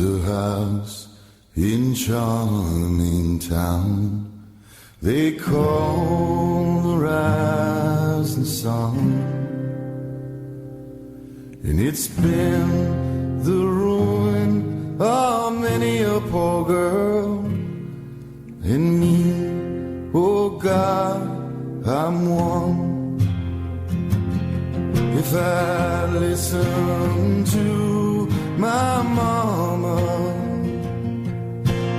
a house in charming town they call the rising sun, and it's been the ruin of many a poor girl, and me, oh God, I'm one. If I listen to my mama,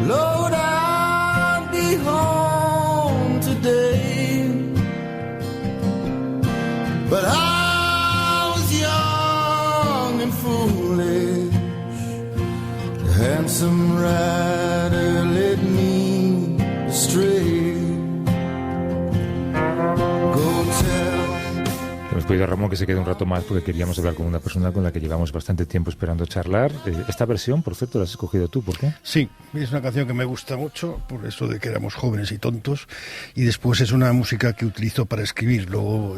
Lord, I'd be home today. But I was young and foolish. The handsome rider led me astray. Go tell. Hemos pedido a Ramón que se quede un rato más porque queríamos hablar con una persona con la que llevamos bastante tiempo esperando charlar. Esta versión, por cierto, la has escogido tú, ¿por qué? Sí, es una canción que me gusta mucho, por eso de que éramos jóvenes y tontos, y después es una música que utilizo para escribir. Luego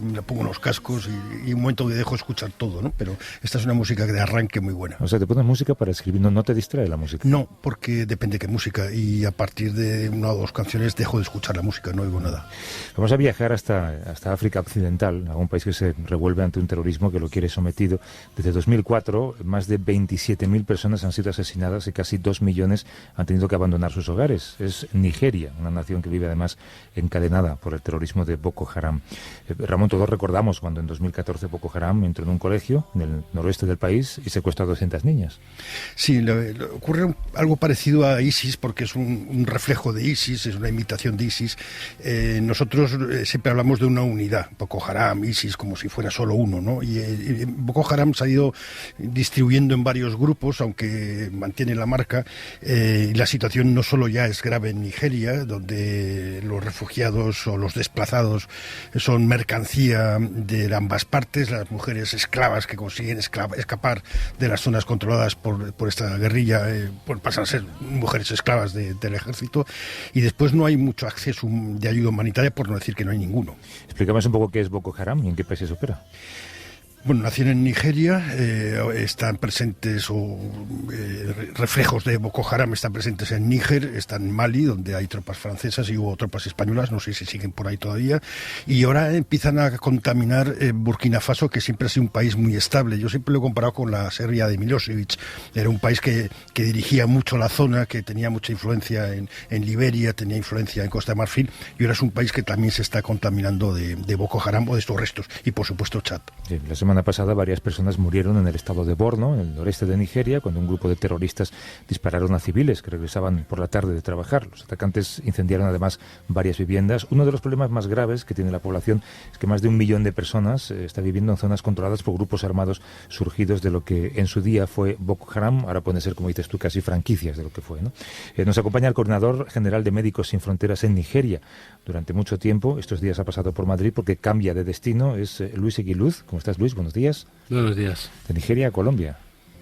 me la pongo en los cascos y un momento que dejo escuchar todo, ¿no? Pero esta es una música de arranque muy buena. O sea, te pones música para escribir, ¿no te distrae la música? No, porque depende de qué música, y a partir de una o dos canciones dejo de escuchar la música, no oigo nada. Vamos a viajar hasta África Occidental, a un país que se revuelve ante un terrorismo que lo quiere sometido. Desde 2004, más de 27.000 personas han sido asesinadas y casi 2 millones han tenido que abandonar sus hogares. Es Nigeria, una nación que vive además encadenada por el terrorismo de Boko Haram. Ramón, todos recordamos cuando en 2014 Boko Haram entró en un colegio en el noroeste del país y secuestró a 200 niñas. Sí, ocurre algo parecido a ISIS, porque es un reflejo de ISIS, es una imitación de ISIS. Nosotros siempre hablamos de una unidad, Boko Haram, ISIS, como si fuera solo uno, ¿no? Y Boko Haram se ha ido distribuyendo en varios grupos, aunque mantiene la marca. La situación no solo ya es grave en Nigeria, donde los refugiados o los desplazados son mercancía de ambas partes, las mujeres esclavas que consiguen escapar de las zonas controladas por esta guerrilla, pasan a ser mujeres esclavas del ejército, y después no hay mucho acceso de ayuda humanitaria, por no decir que no hay ninguno. Explícame un poco qué es Boko Haram y en qué países opera. Bueno, nacieron en Nigeria, están presentes, reflejos de Boko Haram están presentes en Níger, están en Mali, donde hay tropas francesas y hubo tropas españolas, no sé si siguen por ahí todavía, y ahora empiezan a contaminar Burkina Faso, que siempre ha sido un país muy estable. Yo siempre lo he comparado con la Serbia de Milosevic. Era un país que dirigía mucho la zona, que tenía mucha influencia en Liberia, tenía influencia en Costa de Marfil, y ahora es un país que también se está contaminando de Boko Haram o de estos restos, y por supuesto Chad. Sí, la semana pasada varias personas murieron en el estado de Borno, en el noreste de Nigeria, cuando un grupo de terroristas dispararon a civiles que regresaban por la tarde de trabajar. Los atacantes incendiaron además varias viviendas. Uno de los problemas más graves que tiene la población es que más de 1 millón de personas está viviendo en zonas controladas por grupos armados surgidos de lo que en su día fue Boko Haram. Ahora pueden ser, como dices tú, casi franquicias de lo que fue, ¿no? Nos acompaña el coordinador general de Médicos Sin Fronteras en Nigeria. Durante mucho tiempo, estos días ha pasado por Madrid porque cambia de destino. Es Luis Eguiluz. ¿Cómo estás, Luis? Buenos días. Buenos días. ¿De Nigeria a Colombia?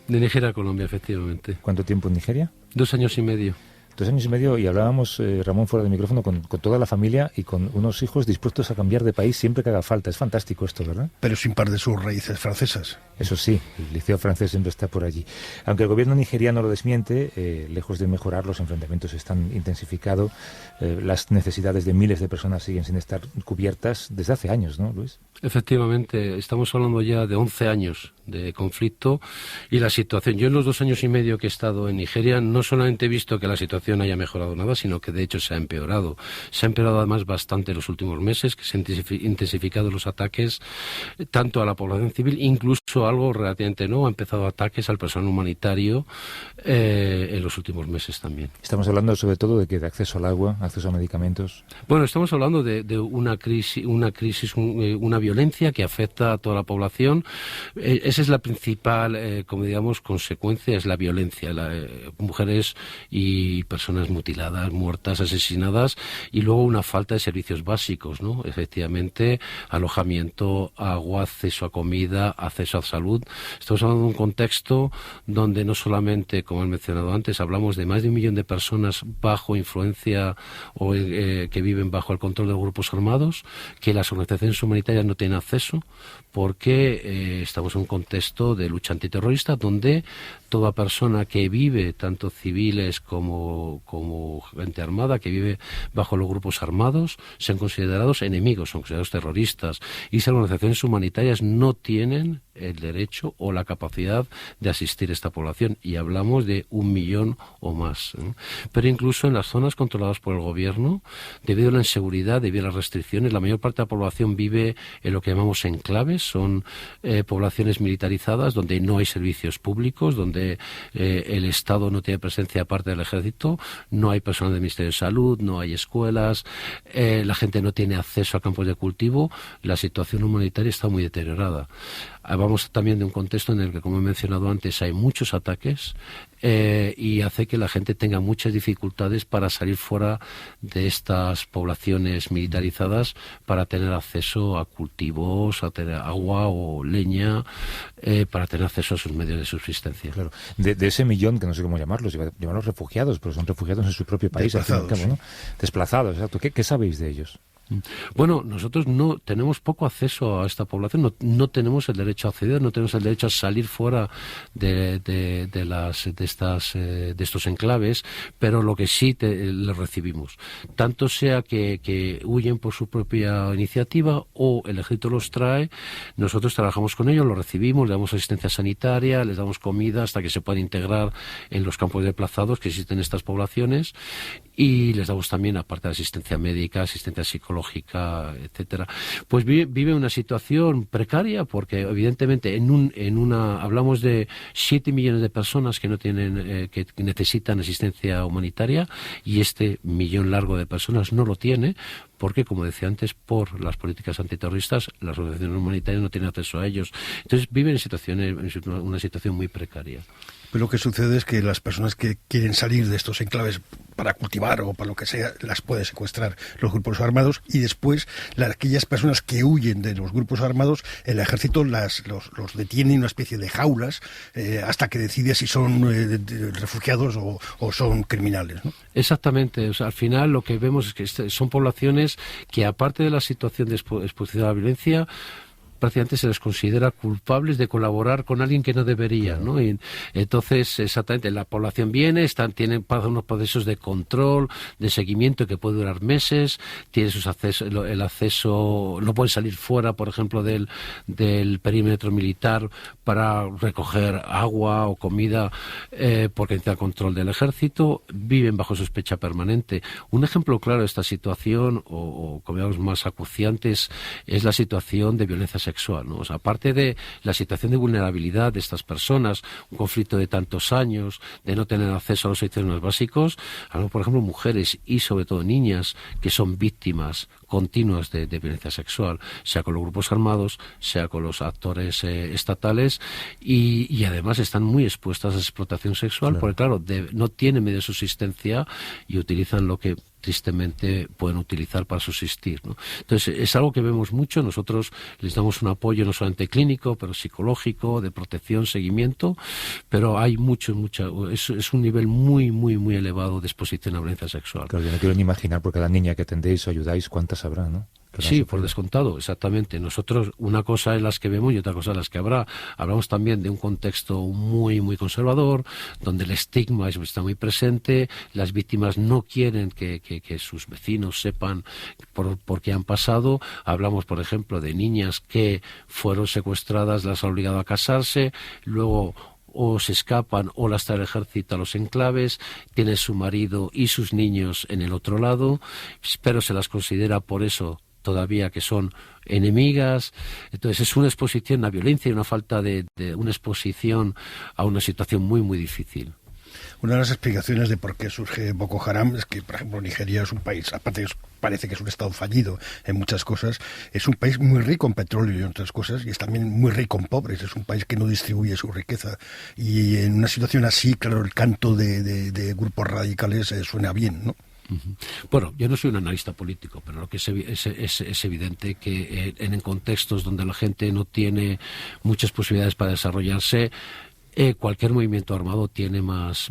De Nigeria a Colombia, efectivamente. ¿Cuánto tiempo en Nigeria? 2 años y medio. 2 años y medio, y hablábamos, Ramón, fuera del micrófono, con toda la familia y con unos hijos dispuestos a cambiar de país siempre que haga falta. Es fantástico esto, ¿verdad? Pero sin par de sus raíces francesas. Eso sí, el liceo francés siempre está por allí. Aunque el gobierno nigeriano lo desmiente, lejos de mejorar, los enfrentamientos están intensificados. Las necesidades de miles de personas siguen sin estar cubiertas desde hace años, ¿no, Luis? Efectivamente, estamos hablando ya de 11 años de conflicto y la situación. Yo en los 2 años y medio que he estado en Nigeria no solamente he visto que la situación haya mejorado nada, sino que de hecho se ha empeorado. Se ha empeorado además bastante en los últimos meses, que se han intensificado los ataques tanto a la población civil, incluso algo relativamente nuevo, ha empezado ataques al personal humanitario en los últimos meses también. Estamos hablando sobre todo de acceso al agua, acceso a medicamentos. Bueno, estamos hablando de una crisis, una violencia que afecta a toda la población. Esa es la principal, como digamos, consecuencia, es la violencia. Mujeres y personas mutiladas, muertas, asesinadas, y luego una falta de servicios básicos, ¿no? Efectivamente, alojamiento, agua, acceso a comida, acceso a salud. Estamos hablando de un contexto donde no solamente, como he mencionado antes, hablamos de más de 1 millón de personas bajo influencia o que viven bajo el control de grupos armados, que las organizaciones humanitarias no tienen acceso, porque estamos en un contexto de lucha antiterrorista donde toda persona que vive, tanto civiles como gente armada, que vive bajo los grupos armados, sean considerados enemigos, son considerados terroristas, y las organizaciones humanitarias no tienen el derecho o la capacidad de asistir a esta población, y hablamos de 1 millón o más, ¿eh? Pero incluso en las zonas controladas por el gobierno, debido a la inseguridad, debido a las restricciones, la mayor parte de la población vive en lo que llamamos enclaves, son poblaciones militarizadas donde no hay servicios públicos, donde el Estado no tiene presencia aparte del ejército, no hay personal del Ministerio de Salud, no hay escuelas, la gente no tiene acceso a campos de cultivo, la situación humanitaria está muy deteriorada. Vamos también de un contexto en el que, como he mencionado antes, hay muchos ataques y hace que la gente tenga muchas dificultades para salir fuera de estas poblaciones militarizadas para tener acceso a cultivos, a tener agua o leña, para tener acceso a sus medios de subsistencia. Claro. De ese millón, que no sé cómo llamarlos refugiados, pero son refugiados en su propio país, desplazados, al fin y al cabo, ¿no? Desplazados, exacto. ¿Qué sabéis de ellos? Bueno, nosotros no tenemos poco acceso a esta población, no tenemos el derecho a acceder, no tenemos el derecho a salir fuera de estos enclaves, pero lo que sí les recibimos, tanto sea que huyen por su propia iniciativa o el ejército los trae, nosotros trabajamos con ellos, los recibimos, les damos asistencia sanitaria, les damos comida hasta que se puedan integrar en los campos desplazados que existen en estas poblaciones, y les damos también, aparte de asistencia médica, asistencia psicológica, etcétera. Pues vive una situación precaria porque evidentemente hablamos de 7 millones de personas que no tienen, que necesitan asistencia humanitaria, y este millón largo de personas no lo tiene porque, como decía antes, por las políticas antiterroristas, las organizaciones humanitarias no tienen acceso a ellos. Entonces viven en una situación muy precaria. Pero lo que sucede es que las personas que quieren salir de estos enclaves para cultivar o para lo que sea, las puede secuestrar los grupos armados, y después aquellas personas que huyen de los grupos armados, el ejército los detiene en una especie de jaulas hasta que decide si son refugiados o son criminales, ¿no? Exactamente. O sea, al final lo que vemos es que son poblaciones que, aparte de la situación de exposición a la violencia, prácticamente se les considera culpables de colaborar con alguien que no debería, ¿no? Y entonces, exactamente, la población viene, tienen unos procesos de control, de seguimiento que puede durar meses, tiene el acceso, no pueden salir fuera, por ejemplo, del perímetro militar para recoger agua o comida porque necesita el control del ejército, viven bajo sospecha permanente. Un ejemplo claro de esta situación, o como digamos más acuciante, es la situación de violencia sexual, ¿no? O sea, aparte de la situación de vulnerabilidad de estas personas, un conflicto de tantos años, de no tener acceso a los servicios más básicos, por ejemplo, mujeres y sobre todo niñas que son víctimas continuas de violencia sexual, sea con los grupos armados, sea con los actores estatales, y además están muy expuestas a explotación sexual, porque claro, no tienen medio de subsistencia y utilizan lo que tristemente pueden utilizar para subsistir, ¿no? Entonces es algo que vemos mucho. Nosotros les damos un apoyo no solamente clínico, pero psicológico, de protección, seguimiento, pero hay es un nivel muy, muy, muy elevado de exposición a violencia sexual. Claro, yo no quiero ni imaginar por cada niña que atendéis o ayudáis cuántas habrá, ¿no? Sí, por descontado, exactamente. Nosotros, una cosa es las que vemos y otra cosa es las que habrá. Hablamos también de un contexto muy, muy conservador, donde el estigma está muy presente, las víctimas no quieren que sus vecinos sepan por qué han pasado. Hablamos, por ejemplo, de niñas que fueron secuestradas, las han obligado a casarse, luego o se escapan o las trae el ejército a los enclaves, tiene su marido y sus niños en el otro lado, pero se las considera por eso todavía que son enemigas. Entonces es una exposición a violencia y una falta de una exposición a una situación muy, muy difícil. Una de las explicaciones de por qué surge Boko Haram es que, por ejemplo, Nigeria es un país, aparte parece que es un estado fallido en muchas cosas, es un país muy rico en petróleo y en otras cosas, y es también muy rico en pobres, es un país que no distribuye su riqueza. Y en una situación así, claro, el canto de grupos radicales suena bien, ¿no? Bueno, yo no soy un analista político, pero lo que es evidente que en contextos donde la gente no tiene muchas posibilidades para desarrollarse, cualquier movimiento armado tiene más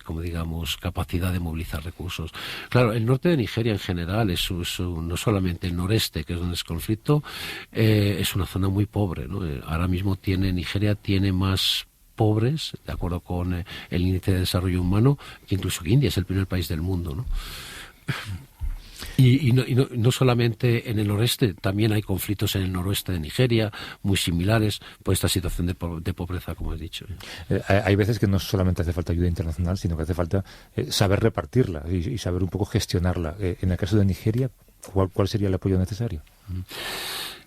como digamos, capacidad de movilizar recursos. Claro, el norte de Nigeria en general no solamente el noreste, que es donde es conflicto, es una zona muy pobre, ¿no? Ahora mismo Nigeria tiene más pobres, de acuerdo con el índice de desarrollo humano, que incluso India es el primer país del mundo, ¿no? Y no solamente en el noreste, también hay conflictos en el noroeste de Nigeria, muy similares por esta situación de pobreza, como has dicho. Hay veces que no solamente hace falta ayuda internacional, sino que hace falta saber repartirla y saber un poco gestionarla. En el caso de Nigeria, ¿cuál sería el apoyo necesario?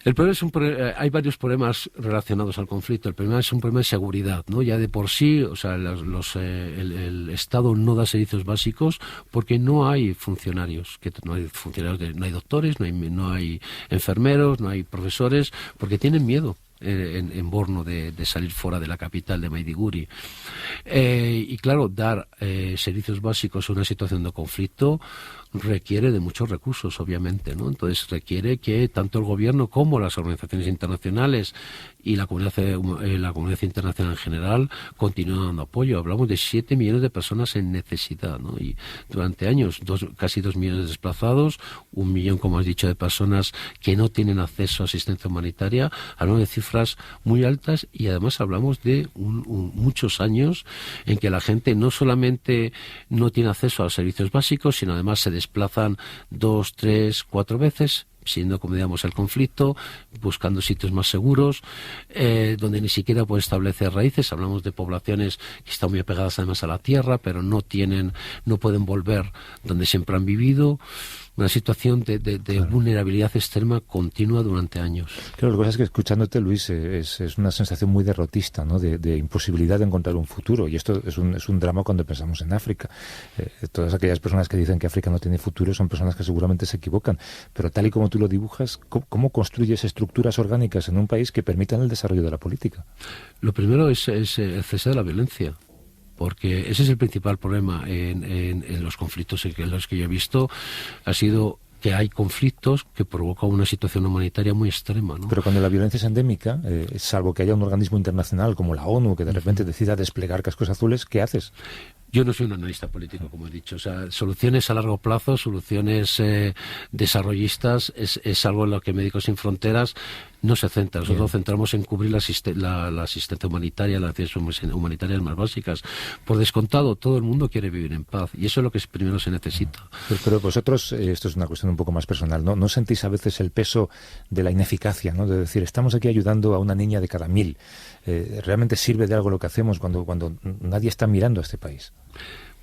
El problema hay varios problemas relacionados al conflicto. El problema es un problema de seguridad, ¿no? Ya de por sí, o sea, el Estado no da servicios básicos porque no hay funcionarios, no hay doctores, no hay enfermeros, no hay profesores, porque tienen miedo en Borno de salir fuera de la capital de Maiduguri. Y claro, dar servicios básicos en una situación de conflicto requiere de muchos recursos, obviamente, ¿no? Entonces requiere que tanto el gobierno como las organizaciones internacionales y la comunidad internacional en general continúen dando apoyo. Hablamos de 7 millones de personas en necesidad, ¿no? Y durante años, casi 2 millones de desplazados, 1 millón, como has dicho, de personas que no tienen acceso a asistencia humanitaria. Hablamos de cifras muy altas y además hablamos de muchos años en que la gente no solamente no tiene acceso a los servicios básicos, sino además se desplazan 2, 3, 4 veces, siendo, como digamos, el conflicto, buscando sitios más seguros, donde ni siquiera puede establecer raíces. Hablamos de poblaciones que están muy apegadas además a la tierra, pero no pueden volver donde siempre han vivido. Una situación de claro, vulnerabilidad extrema continua durante años. Claro, lo que pasa es que escuchándote, Luis, es una sensación muy derrotista, ¿no? De imposibilidad de encontrar un futuro. Y esto es un drama cuando pensamos en África. Todas aquellas personas que dicen que África no tiene futuro son personas que seguramente se equivocan. Pero tal y como tú lo dibujas, ¿cómo construyes estructuras orgánicas en un país que permitan el desarrollo de la política? Lo primero es el cese de la violencia. Porque ese es el principal problema en los conflictos en los que yo he visto, ha sido que hay conflictos que provocan una situación humanitaria muy extrema, ¿no? Pero cuando la violencia es endémica, salvo que haya un organismo internacional como la ONU que de repente decida desplegar cascos azules, ¿qué haces? Yo no soy un analista político, como he dicho. O sea, soluciones a largo plazo, soluciones desarrollistas, es algo en lo que Médicos Sin Fronteras no se centra. Nosotros nos centramos en cubrir la asistencia humanitaria, las necesidades humanitarias más básicas. Por descontado, todo el mundo quiere vivir en paz y eso es lo que primero se necesita. Pero vosotros, esto es una cuestión un poco más personal, ¿no sentís a veces el peso de la ineficacia, ¿no? De decir, estamos aquí ayudando a una niña de cada 1000. ¿Realmente sirve de algo lo que hacemos cuando nadie está mirando a este país?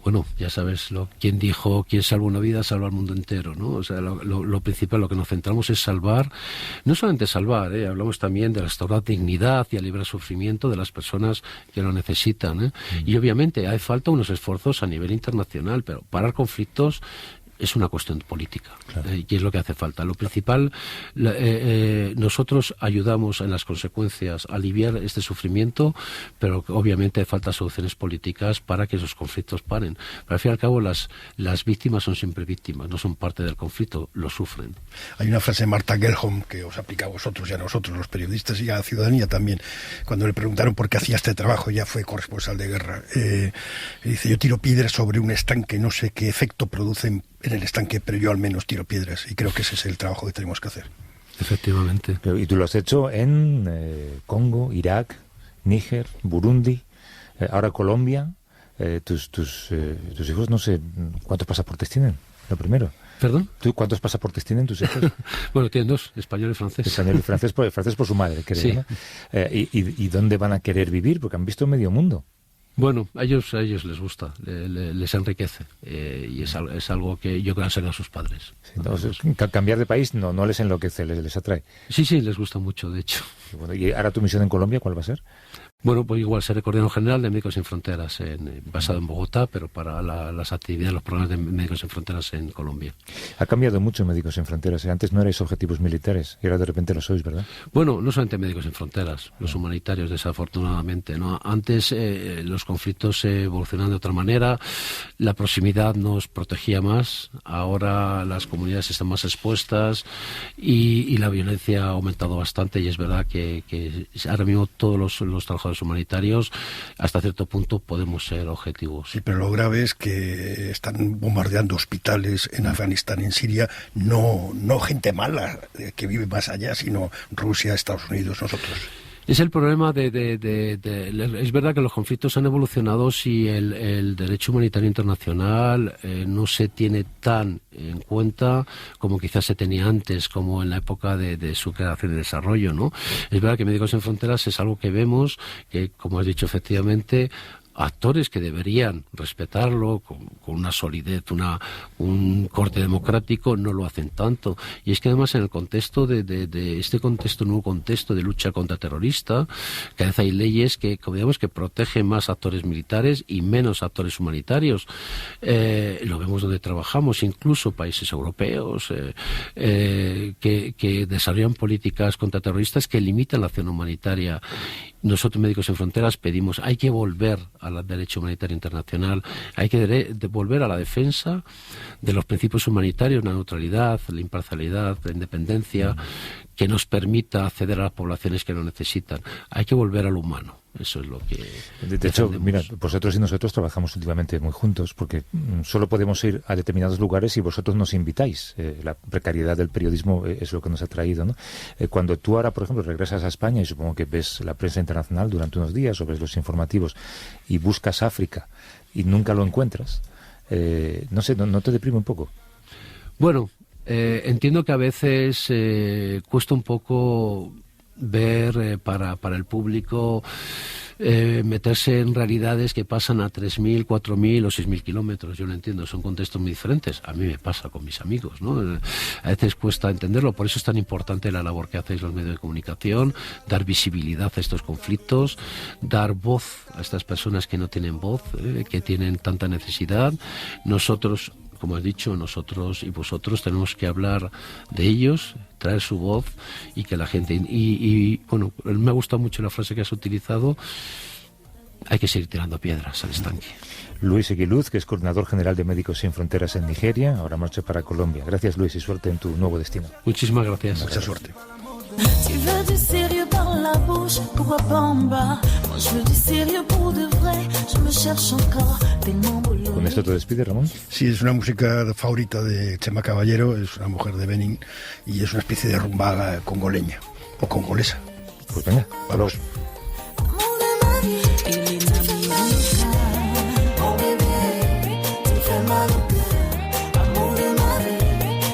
Bueno, ya sabes, quien dijo, quien salva una vida, salva al mundo entero, ¿no? O sea, lo principal, lo que nos centramos es salvar, no solamente salvar, hablamos también de restaurar dignidad y aliviar sufrimiento de las personas que lo necesitan, Y obviamente hay falta unos esfuerzos a nivel internacional, pero parar conflictos es una cuestión política, claro. Y es lo que hace falta. Lo principal, nosotros ayudamos en las consecuencias a aliviar este sufrimiento, pero obviamente hay falta soluciones políticas para que esos conflictos paren. Pero al fin y al cabo las víctimas son siempre víctimas, no son parte del conflicto, lo sufren. Hay una frase de Martha Gellhorn que os aplica a vosotros y a nosotros, los periodistas, y a la ciudadanía también. Cuando le preguntaron por qué hacía este trabajo, ya fue corresponsal de guerra. Dice, yo tiro piedras sobre un estanque, no sé qué efecto producen en el estanque, pero yo al menos tiro piedras y creo que ese es el trabajo que tenemos que hacer. Efectivamente. Y tú lo has hecho en Congo, Irak, Níger, Burundi, ahora Colombia. Tus hijos, no sé, ¿cuántos pasaportes tienen? Lo primero. ¿Perdón? ¿Tú cuántos pasaportes tienen tus hijos? Bueno, tienen 2, español y francés. Español y francés por su madre, creo, sí. ¿no? ¿Y dónde van a querer vivir? Porque han visto medio mundo. Bueno, a ellos les gusta, les enriquece y es algo que yo creo que han a sus padres. Sí, entonces, cambiar de país no les enloquece, les atrae. Sí, les gusta mucho, de hecho. Y ahora tu misión en Colombia, ¿cuál va a ser? Bueno, pues igual, ser el coordinador general de Médicos Sin Fronteras, basado en Bogotá, pero para las actividades, los programas de Médicos Sin Fronteras en Colombia. Ha cambiado mucho Médicos Sin Fronteras. Antes no erais objetivos militares y ahora de repente lo sois, ¿verdad? Bueno, no solamente Médicos Sin Fronteras, los humanitarios, desafortunadamente, ¿no? Antes los conflictos evolucionaban de otra manera, la proximidad nos protegía más, ahora las comunidades están más expuestas y la violencia ha aumentado bastante, y es verdad que ahora mismo todos los trabajadores humanitarios hasta cierto punto podemos ser objetivos. Sí, pero lo grave es que están bombardeando hospitales en Afganistán, en Siria, no gente mala que vive más allá, sino Rusia, Estados Unidos, nosotros. Es el problema es verdad que los conflictos han evolucionado si el derecho humanitario internacional no se tiene tan en cuenta como quizás se tenía antes, como en la época de su creación y desarrollo, ¿no? Es verdad que Médicos Sin Fronteras es algo que vemos, que como has dicho efectivamente, actores que deberían respetarlo con una solidez, un corte democrático, no lo hacen tanto. Y es que además en el contexto de este contexto, nuevo contexto de lucha contra terrorista, cada vez hay leyes que, como digamos, que protegen más actores militares y menos actores humanitarios. Lo vemos donde trabajamos, incluso países europeos que desarrollan políticas contraterroristas que limitan la acción humanitaria. Nosotros, Médicos Sin Fronteras, pedimos, hay que volver al derecho humanitario internacional, hay que volver a la defensa de los principios humanitarios, la neutralidad, la imparcialidad, la independencia, que nos permita acceder a las poblaciones que lo necesitan. Hay que volver a lo humano. Eso es lo que de hecho, mira, vosotros y nosotros trabajamos últimamente muy juntos porque solo podemos ir a determinados lugares y vosotros nos invitáis. La precariedad del periodismo es lo que nos ha traído, ¿no? Cuando tú ahora, por ejemplo, regresas a España y supongo que ves la prensa internacional durante unos días o ves los informativos y buscas África y nunca lo encuentras, no sé, ¿no te deprime un poco? Bueno, entiendo que a veces cuesta un poco ver para el público meterse en realidades que pasan a 3.000, 4.000 o 6.000 kilómetros. Yo lo entiendo, son contextos muy diferentes. A mí me pasa con mis amigos, ¿no? A veces cuesta entenderlo, por eso es tan importante la labor que hacéis los medios de comunicación, dar visibilidad a estos conflictos, dar voz a estas personas que no tienen voz, que tienen tanta necesidad. Nosotros, como he dicho, nosotros y vosotros tenemos que hablar de ellos, traer su voz y que la gente... Y bueno, me ha gustado mucho la frase que has utilizado, hay que seguir tirando piedras al estanque. Luis Eguiluz, que es coordinador general de Médicos Sin Fronteras en Nigeria, ahora marcha para Colombia. Gracias, Luis, y suerte en tu nuevo destino. Muchísimas gracias. Mucha suerte. Tu veux du sérieux par la bouche, pourquoi pas en bas? Moi je veux du sérieux pour de vrai, je me cherche encore tellement boulot. ¿Con esto te despide, Ramón? Sí, es una música favorita de Chema Caballero, es una mujer de Benín y es una especie de rumba congoleña o congolesa. Pues venga, Vamos. Amour de ma vie, il est américain. Oh bébé, tu me fais mal au cœur. Amour de ma vie,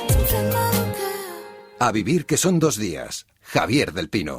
tu me fais mal au cœur. A vivir que son 2 días. Javier del Pino.